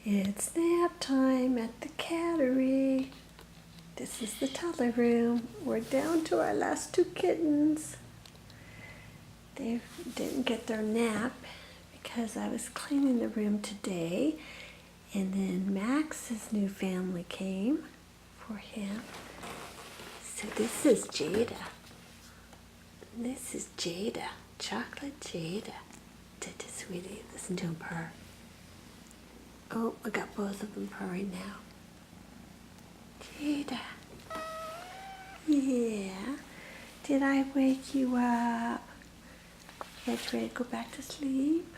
It's nap time at the Cattery. This is the toddler room. We're down to our last two kittens. They didn't get their nap because I was cleaning the room today, and then Max's new family came for him. So this is Jada. This is Jada. Chocolate Jada. Sweetie, listen to him purr. Oh, I got both of them purring now. Jada. Yeah. Did I wake you up? You ready to go back to sleep?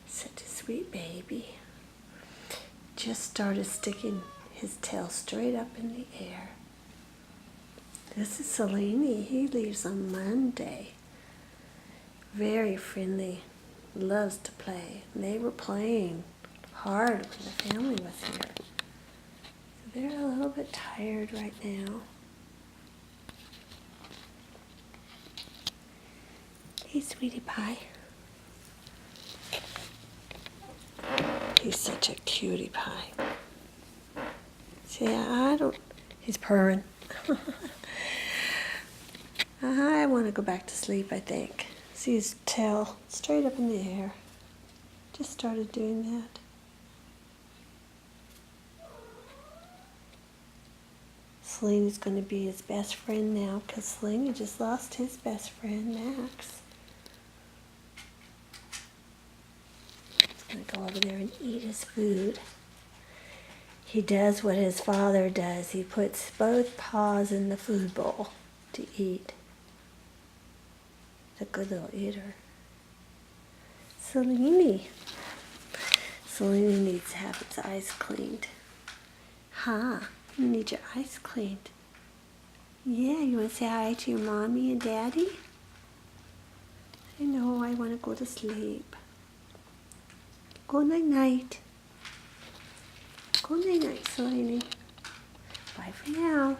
Such a sweet baby. Just started sticking his tail straight up in the air. This is Cellini. He leaves on Monday. Very friendly. Loves to play. They were playing hard when the family was here. So they're a little bit tired right now. Hey, sweetie pie. He's such a cutie pie. See, he's purring. I want to go back to sleep, I think. See his tail straight up in the air. Just started doing that. Cellini's going to be his best friend now because Cellini just lost his best friend, Max. He's going to go over there and eat his food. He does what his father does. He puts both paws in the food bowl to eat. He's a good little eater. Cellini. Cellini needs to have his eyes cleaned. Huh? You need your eyes cleaned. Yeah, you want to say hi to your mommy and daddy? I know, I want to go to sleep. Go night-night. Go night-night, Cellini. Bye for now.